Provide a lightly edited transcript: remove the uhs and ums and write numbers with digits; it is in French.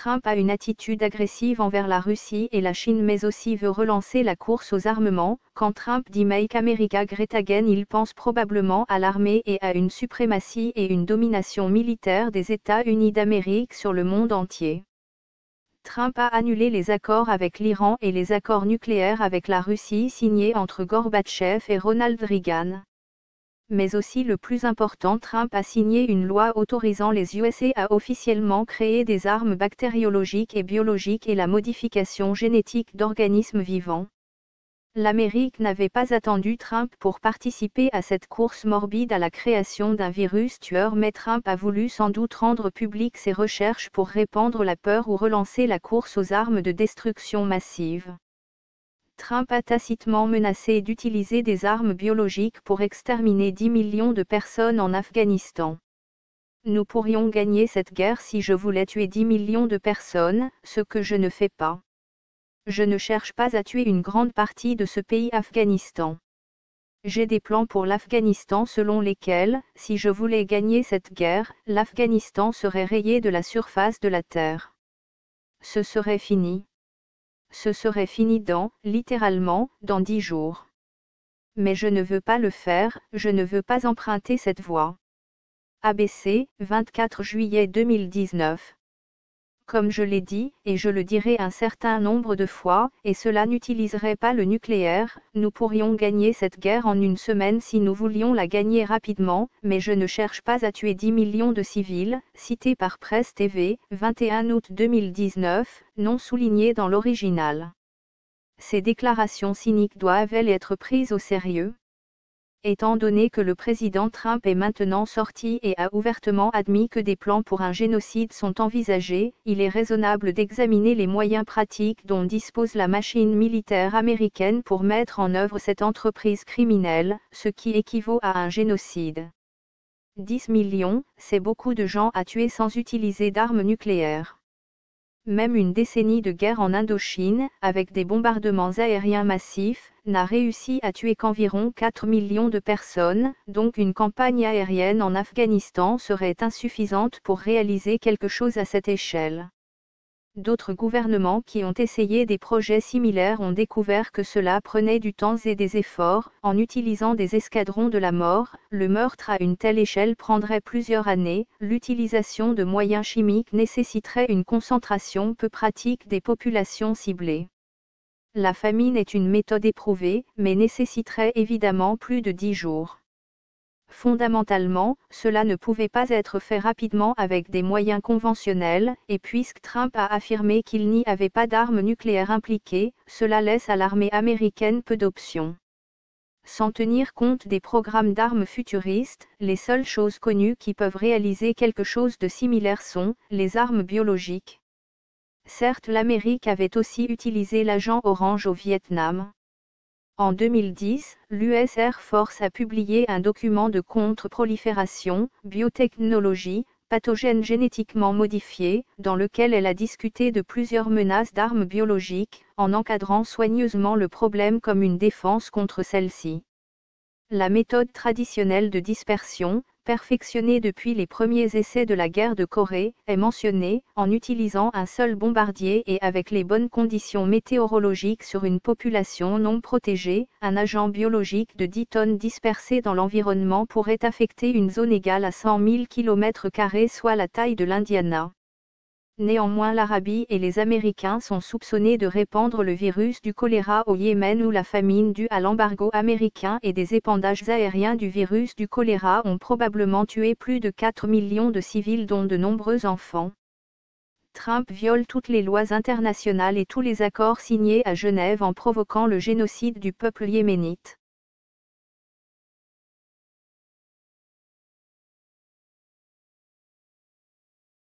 Trump a une attitude agressive envers la Russie et la Chine mais aussi veut relancer la course aux armements. Quand Trump dit Make America Great Again, il pense probablement à l'armée et à une suprématie et une domination militaire des États-Unis d'Amérique sur le monde entier. Trump a annulé les accords avec l'Iran et les accords nucléaires avec la Russie signés entre Gorbatchev et Ronald Reagan. Mais aussi le plus important, Trump a signé une loi autorisant les USA à officiellement créer des armes bactériologiques et biologiques et la modification génétique d'organismes vivants. L'Amérique n'avait pas attendu Trump pour participer à cette course morbide à la création d'un virus tueur, mais Trump a voulu sans doute rendre publiques ses recherches pour répandre la peur ou relancer la course aux armes de destruction massive. Trump a tacitement menacé d'utiliser des armes biologiques pour exterminer 10 millions de personnes en Afghanistan. Nous pourrions gagner cette guerre si je voulais tuer 10 millions de personnes, ce que je ne fais pas. Je ne cherche pas à tuer une grande partie de ce pays Afghanistan. J'ai des plans pour l'Afghanistan selon lesquels, si je voulais gagner cette guerre, l'Afghanistan serait rayé de la surface de la terre. Ce serait fini. Ce serait fini littéralement, dans 10 jours. Mais je ne veux pas le faire, je ne veux pas emprunter cette voie. ABC, 24 juillet 2019. Comme je l'ai dit, et je le dirai un certain nombre de fois, et cela n'utiliserait pas le nucléaire, nous pourrions gagner cette guerre en une semaine si nous voulions la gagner rapidement, mais je ne cherche pas à tuer 10 millions de civils, cité par Presse TV, 21 août 2019, non souligné dans l'original. Ces déclarations cyniques doivent-elles être prises au sérieux ? Étant donné que le président Trump est maintenant sorti et a ouvertement admis que des plans pour un génocide sont envisagés, il est raisonnable d'examiner les moyens pratiques dont dispose la machine militaire américaine pour mettre en œuvre cette entreprise criminelle, ce qui équivaut à un génocide. 10 millions, c'est beaucoup de gens à tuer sans utiliser d'armes nucléaires. Même une décennie de guerre en Indochine, avec des bombardements aériens massifs, n'a réussi à tuer qu'environ 4 millions de personnes, donc une campagne aérienne en Afghanistan serait insuffisante pour réaliser quelque chose à cette échelle. D'autres gouvernements qui ont essayé des projets similaires ont découvert que cela prenait du temps et des efforts. En utilisant des escadrons de la mort, le meurtre à une telle échelle prendrait plusieurs années. L'utilisation de moyens chimiques nécessiterait une concentration peu pratique des populations ciblées. La famine est une méthode éprouvée, mais nécessiterait évidemment plus de 10 jours. Fondamentalement, cela ne pouvait pas être fait rapidement avec des moyens conventionnels, et puisque Trump a affirmé qu'il n'y avait pas d'armes nucléaires impliquées, cela laisse à l'armée américaine peu d'options. Sans tenir compte des programmes d'armes futuristes, les seules choses connues qui peuvent réaliser quelque chose de similaire sont les armes biologiques. Certes, l'Amérique avait aussi utilisé l'agent orange au Vietnam. En 2010, l'US Air Force a publié un document de contre-prolifération, biotechnologie, pathogènes génétiquement modifiés, dans lequel elle a discuté de plusieurs menaces d'armes biologiques, en encadrant soigneusement le problème comme une défense contre celle-ci. La méthode traditionnelle de dispersion, perfectionnée depuis les premiers essais de la guerre de Corée, est mentionnée, en utilisant un seul bombardier et avec les bonnes conditions météorologiques sur une population non protégée, un agent biologique de 10 tonnes dispersé dans l'environnement pourrait affecter une zone égale à 100 000 km², soit la taille de l'Indiana. Néanmoins, l'Arabie et les Américains sont soupçonnés de répandre le virus du choléra au Yémen, où la famine due à l'embargo américain et des épandages aériens du virus du choléra ont probablement tué plus de 4 millions de civils dont de nombreux enfants. Trump viole toutes les lois internationales et tous les accords signés à Genève en provoquant le génocide du peuple yéménite.